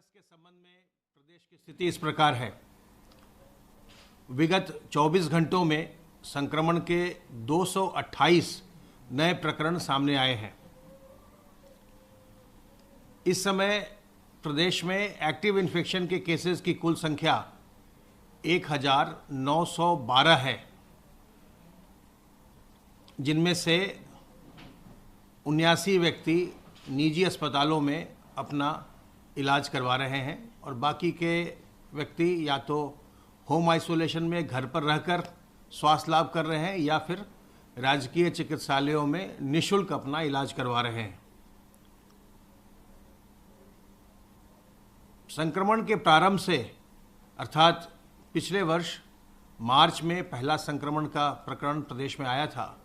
Virus के संबंध में प्रदेश की स्थिति इस प्रकार है। विगत 24 घंटों में संक्रमण के 228 नए प्रकरण सामने आए हैं। इस समय प्रदेश में एक्टिव इन्फेक्शन के केसेस की कुल संख्या 1912 है, जिनमें से 79 व्यक्ति निजी अस्पतालों में अपना इलाज करवा रहे हैं और बाकी के व्यक्ति या तो होम आइसोलेशन में घर पर रहकर स्वास्थ्य लाभ कर रहे हैं या फिर राजकीय चिकित्सालयों में निःशुल्क अपना इलाज करवा रहे हैं। संक्रमण के प्रारंभ से अर्थात पिछले वर्ष मार्च में पहला संक्रमण का प्रकरण प्रदेश में आया था।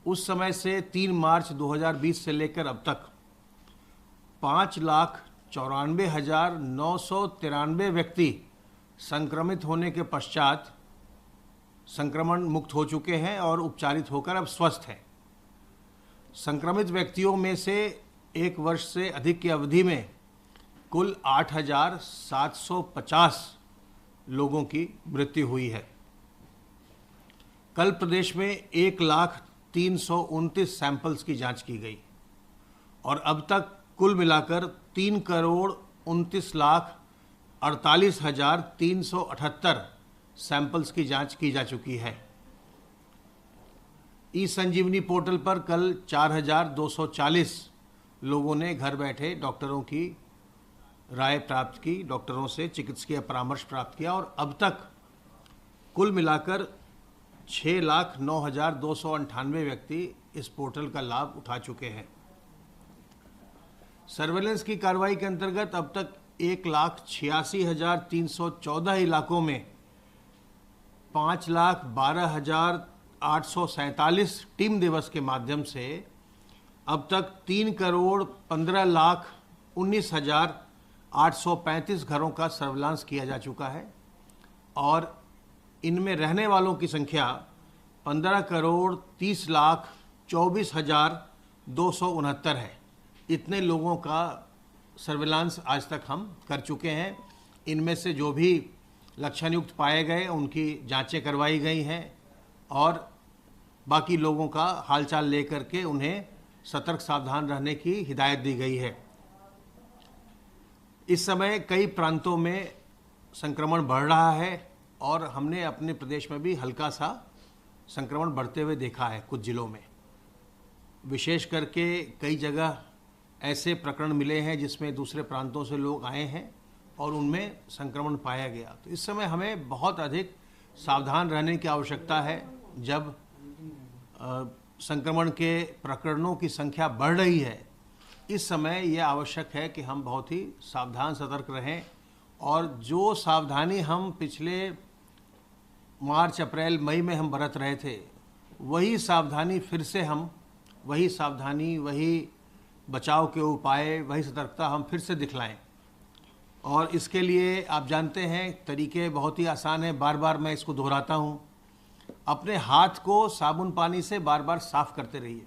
उस समय से 3 मार्च 2020 से लेकर अब तक 5,94,993 व्यक्ति संक्रमित होने के पश्चात संक्रमण मुक्त हो चुके हैं और उपचारित होकर अब स्वस्थ हैं। संक्रमित व्यक्तियों में से 1 वर्ष से अधिक की अवधि में कुल 8,750 लोगों की मृत्यु हुई है। कल प्रदेश में 1,03,29 सैंपल्स की जांच की गई और अब तक कुल मिलाकर 3,29,48,378 सैंपल्स की जांच की जा चुकी है। ई संजीवनी पोर्टल पर कल 4,240 लोगों ने घर बैठे डॉक्टरों की राय प्राप्त की, डॉक्टरों से चिकित्सकीय परामर्श प्राप्त किया और अब तक कुल मिलाकर 6,09,298 व्यक्ति इस पोर्टल का लाभ उठा चुके हैं। सर्वेलेंस की कार्रवाई के अंतर्गत अब तक 1,86,314 इलाकों में 5,12,847 टीम दिवस के माध्यम से अब तक 3,15,19,835 घरों का सर्वेलांस किया जा चुका है और इनमें रहने वालों की संख्या 15,30,24,269 है। इतने लोगों का सर्वेलांस आज तक हम कर चुके हैं। इनमें से जो भी लक्षण युक्त पाए गए उनकी जांचें करवाई गई हैं और बाकी लोगों का हालचाल लेकर के उन्हें सतर्क सावधान रहने की हिदायत दी गई है। इस समय कई प्रांतों में संक्रमण बढ़ रहा है और हमने अपने प्रदेश में भी हल्का सा संक्रमण बढ़ते हुए देखा है। कुछ जिलों में विशेष करके कई जगह ऐसे प्रकरण मिले हैं जिसमें दूसरे प्रांतों से लोग आए हैं और उनमें संक्रमण पाया गया। तो इस समय हमें बहुत अधिक सावधान रहने की आवश्यकता है। जब संक्रमण के प्रकरणों की संख्या बढ़ रही है, इस समय यह आवश्यक है कि हम बहुत ही सावधान सतर्क रहें और जो सावधानी हम पिछले मार्च, अप्रैल, मई में हम बरत रहे थे, वही सावधानी फिर से हम वही बचाव के उपाय, वही सतर्कता हम फिर से दिखलाएं। और इसके लिए आप जानते हैं तरीके बहुत ही आसान है। बार बार मैं इसको दोहराता हूं। अपने हाथ को साबुन पानी से बार बार साफ करते रहिए।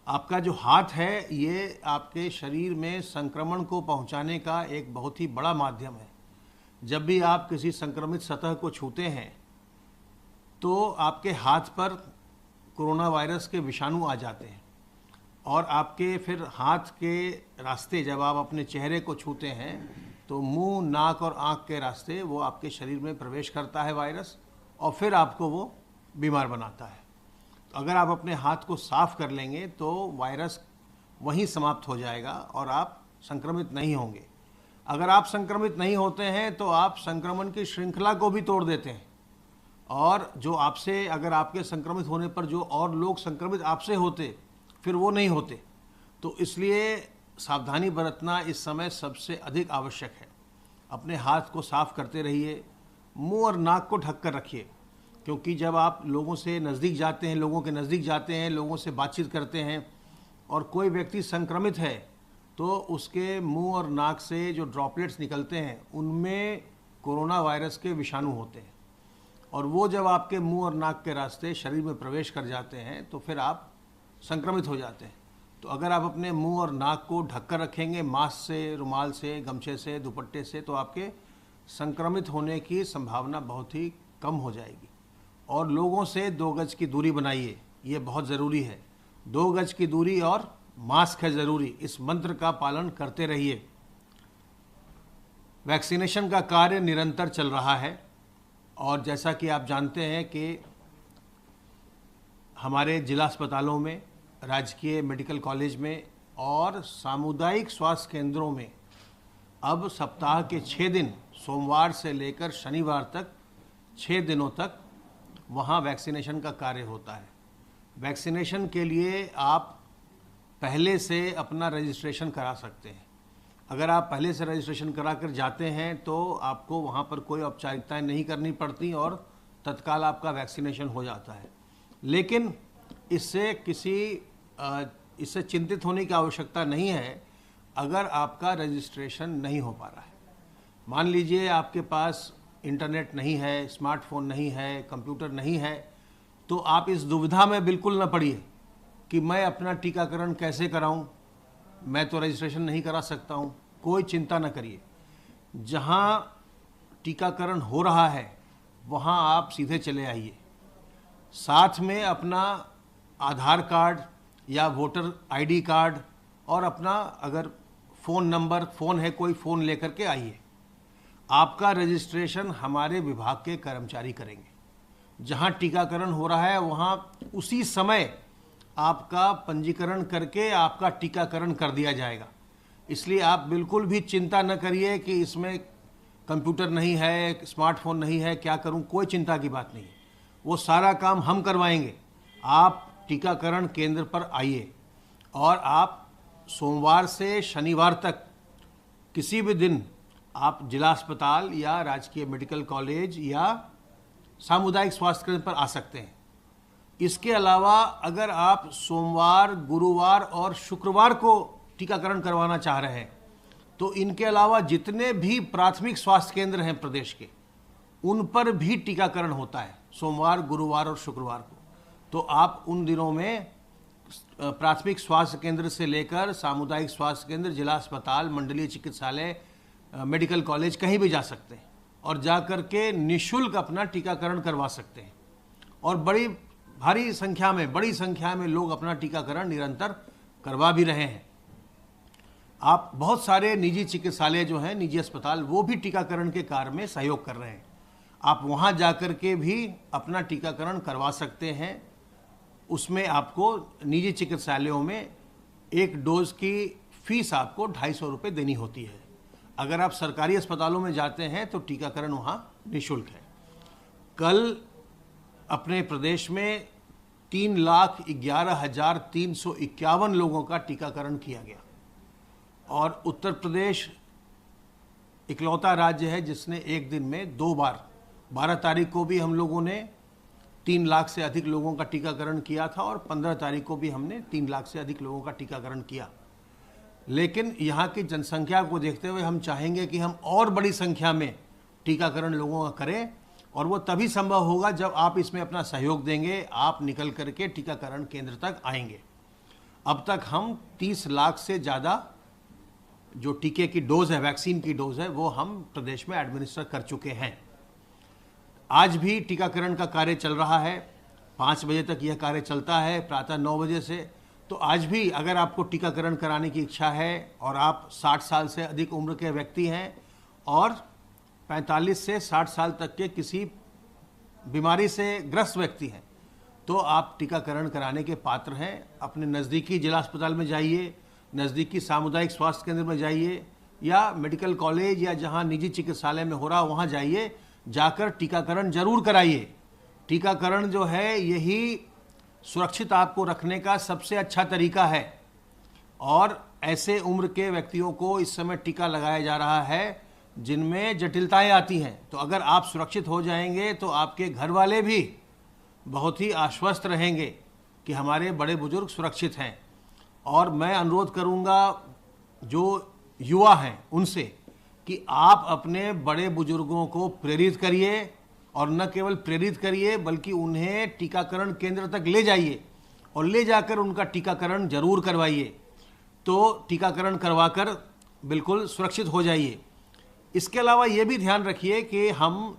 आपका जो हाथ है ये आपके शरीर में संक्रमण को पहुंचाने का एक बहुत ही बड़ा माध्यम है। जब भी आप किसी संक्रमित सतह को छूते हैं तो आपके हाथ पर कोरोना वायरस के विषाणु आ जाते हैं और आपके फिर हाथ के रास्ते जब आप अपने चेहरे को छूते हैं तो मुंह, नाक और आँख के रास्ते वो आपके शरीर में प्रवेश करता है वायरस और फिर आपको वो बीमार बनाता है। तो अगर आप अपने हाथ को साफ कर लेंगे तो वायरस वहीं समाप्त हो जाएगा और आप संक्रमित नहीं होंगे। अगर आप संक्रमित नहीं होते हैं तो आप संक्रमण की श्रृंखला को भी तोड़ देते हैं और जो आपसे, अगर आपके संक्रमित होने पर जो और लोग संक्रमित आपसे होते फिर वो नहीं होते। तो इसलिए सावधानी बरतना इस समय सबसे अधिक आवश्यक है। अपने हाथ को साफ करते रहिए, मुंह और नाक को ढक कर रखिए, क्योंकि जब आप लोगों से नज़दीक जाते हैं, लोगों के नज़दीक जाते हैं, लोगों से बातचीत करते हैं और कोई व्यक्ति संक्रमित है तो उसके मुंह और नाक से जो ड्रॉपलेट्स निकलते हैं उनमें कोरोना वायरस के विषाणु होते हैं और वो जब आपके मुंह और नाक के रास्ते शरीर में प्रवेश कर जाते हैं तो फिर आप संक्रमित हो जाते हैं। तो अगर आप अपने मुंह और नाक को ढककर रखेंगे मास्क से, रुमाल से, गमछे से, दुपट्टे से, तो आपके संक्रमित होने की संभावना बहुत ही कम हो जाएगी। और लोगों से 2 गज की दूरी बनाइए, ये बहुत ज़रूरी है। 2 गज की दूरी और मास्क है ज़रूरी, इस मंत्र का पालन करते रहिए। वैक्सीनेशन का कार्य निरंतर चल रहा है और जैसा कि आप जानते हैं कि हमारे जिला अस्पतालों में, राजकीय मेडिकल कॉलेज में और सामुदायिक स्वास्थ्य केंद्रों में अब सप्ताह के 6 दिन, सोमवार से लेकर शनिवार तक 6 दिनों तक वहाँ वैक्सीनेशन का कार्य होता है। वैक्सीनेशन के लिए आप पहले से अपना रजिस्ट्रेशन करा सकते हैं। अगर आप पहले से रजिस्ट्रेशन करा कर जाते हैं तो आपको वहाँ पर कोई औपचारिकताएं नहीं करनी पड़ती और तत्काल आपका वैक्सीनेशन हो जाता है। लेकिन इससे चिंतित होने की आवश्यकता नहीं है अगर आपका रजिस्ट्रेशन नहीं हो पा रहा है। मान लीजिए आपके पास इंटरनेट नहीं है, स्मार्टफोन नहीं है, कंप्यूटर नहीं है, तो आप इस दुविधा में बिल्कुल न पड़िए कि मैं अपना टीकाकरण कैसे कराऊं, मैं तो रजिस्ट्रेशन नहीं करा सकता हूं। कोई चिंता न करिए, जहां टीकाकरण हो रहा है वहां आप सीधे चले आइए। साथ में अपना आधार कार्ड या वोटर आईडी कार्ड और अपना अगर फ़ोन नंबर, फ़ोन है कोई, फ़ोन लेकर के आइए। आपका रजिस्ट्रेशन हमारे विभाग के कर्मचारी करेंगे। जहां टीकाकरण हो रहा है वहां उसी समय आपका पंजीकरण करके आपका टीकाकरण कर दिया जाएगा। इसलिए आप बिल्कुल भी चिंता न करिए कि इसमें कंप्यूटर नहीं है, स्मार्टफोन नहीं है, क्या करूं। कोई चिंता की बात नहीं है, वो सारा काम हम करवाएंगे। आप टीकाकरण केंद्र पर आइए और आप सोमवार से शनिवार तक किसी भी दिन आप जिला अस्पताल या राजकीय मेडिकल कॉलेज या सामुदायिक स्वास्थ्य केंद्र पर आ सकते हैं। इसके अलावा अगर आप सोमवार, गुरुवार और शुक्रवार को टीकाकरण करवाना चाह रहे हैं तो इनके अलावा जितने भी प्राथमिक स्वास्थ्य केंद्र हैं प्रदेश के, उन पर भी टीकाकरण होता है सोमवार, गुरुवार और शुक्रवार को। तो आप उन दिनों में प्राथमिक स्वास्थ्य केंद्र से लेकर सामुदायिक स्वास्थ्य केंद्र, जिला अस्पताल, मंडलीय चिकित्सालय, मेडिकल कॉलेज कहीं भी जा सकते हैं और जा कर के निःशुल्क अपना टीकाकरण करवा सकते हैं। और बड़ी संख्या में लोग अपना टीकाकरण निरंतर करवा भी रहे हैं। आप बहुत सारे निजी चिकित्सालय जो हैं, निजी अस्पताल, वो भी टीकाकरण के कार्य में सहयोग कर रहे हैं। आप वहाँ जाकर के भी अपना टीकाकरण करवा सकते हैं। उसमें आपको निजी चिकित्सालयों में 1 डोज की फीस आपको 250 रुपये देनी होती है। अगर आप सरकारी अस्पतालों में जाते हैं तो टीकाकरण वहाँ निःशुल्क है। कल अपने प्रदेश में 3,11,351 लोगों का टीकाकरण किया गया और उत्तर प्रदेश इकलौता राज्य है जिसने एक दिन में 2 बार, 12 तारीख को भी हम लोगों ने 3 लाख से अधिक लोगों का टीकाकरण किया था और 15 तारीख को भी हमने 3 लाख से अधिक लोगों का टीकाकरण किया। लेकिन यहाँ की जनसंख्या को देखते हुए हम चाहेंगे कि हम और बड़ी संख्या में टीकाकरण लोगों का करें और वो तभी संभव होगा जब आप इसमें अपना सहयोग देंगे, आप निकल करके टीकाकरण केंद्र तक आएंगे। अब तक हम 30 लाख से ज़्यादा जो टीके की डोज है, वैक्सीन की डोज है, वो हम प्रदेश में एडमिनिस्टर कर चुके हैं। आज भी टीकाकरण का कार्य चल रहा है, 5 बजे तक यह कार्य चलता है, प्रातः 9 बजे से। तो आज भी अगर आपको टीकाकरण कराने की इच्छा है और आप 60 साल से अधिक उम्र के व्यक्ति हैं और 45 से 60 साल तक के किसी बीमारी से ग्रस्त व्यक्ति हैं, तो आप टीकाकरण कराने के पात्र हैं। अपने नज़दीकी जिला अस्पताल में जाइए, नज़दीकी सामुदायिक स्वास्थ्य केंद्र में जाइए या मेडिकल कॉलेज या जहां निजी चिकित्सालय में हो रहा वहां जाइए, जाकर टीकाकरण जरूर कराइए। टीकाकरण जो है यही सुरक्षित आपको रखने का सबसे अच्छा तरीका है और ऐसे उम्र के व्यक्तियों को इस समय टीका लगाया जा रहा है जिनमें जटिलताएं आती हैं। तो अगर आप सुरक्षित हो जाएंगे तो आपके घर वाले भी बहुत ही आश्वस्त रहेंगे कि हमारे बड़े बुजुर्ग सुरक्षित हैं। और मैं अनुरोध करूंगा जो युवा हैं उनसे कि आप अपने बड़े बुजुर्गों को प्रेरित करिए और न केवल प्रेरित करिए बल्कि उन्हें टीकाकरण केंद्र तक ले जाइए और ले जाकर उनका टीकाकरण जरूर करवाइए। तो टीकाकरण करवाकर बिल्कुल सुरक्षित हो जाइए। इसके अलावा ये भी ध्यान रखिए कि हम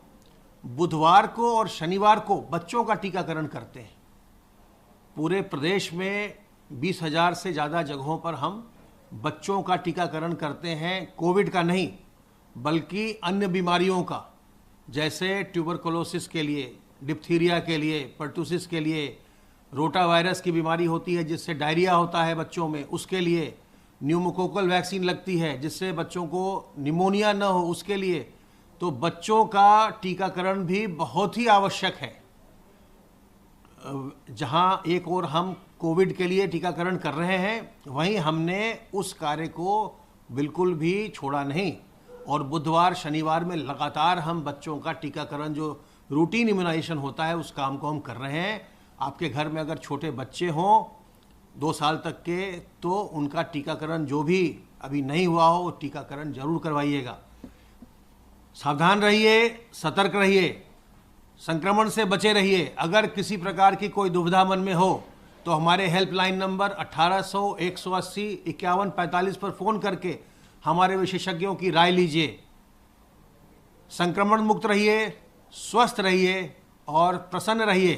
बुधवार को और शनिवार को बच्चों का टीकाकरण करते हैं। पूरे प्रदेश में 20,000 से ज़्यादा जगहों पर हम बच्चों का टीकाकरण करते हैं, कोविड का नहीं बल्कि अन्य बीमारियों का, जैसे ट्यूबरकुलोसिस के लिए, डिप्थीरिया के लिए, पर्टुसिस के लिए, रोटा वायरस की बीमारी होती है जिससे डायरिया होता है बच्चों में, उसके लिए न्यूमोकोकल वैक्सीन लगती है जिससे बच्चों को निमोनिया न हो, उसके लिए। तो बच्चों का टीकाकरण भी बहुत ही आवश्यक है। जहां एक और हम कोविड के लिए टीकाकरण कर रहे हैं, वहीं हमने उस कार्य को बिल्कुल भी छोड़ा नहीं और बुधवार शनिवार में लगातार हम बच्चों का टीकाकरण, जो रूटीन इम्यूनाइजेशन होता है, उस काम को हम कर रहे हैं। आपके घर में अगर छोटे बच्चे हों 2 साल तक के, तो उनका टीकाकरण जो भी अभी नहीं हुआ हो वो टीकाकरण जरूर करवाइएगा। सावधान रहिए, सतर्क रहिए, संक्रमण से बचे रहिए। अगर किसी प्रकार की कोई दुविधा मन में हो तो हमारे हेल्पलाइन नंबर 1800 180 5145 पर फ़ोन करके हमारे विशेषज्ञों की राय लीजिए। संक्रमण मुक्त रहिए, स्वस्थ रहिए और प्रसन्न रहिए।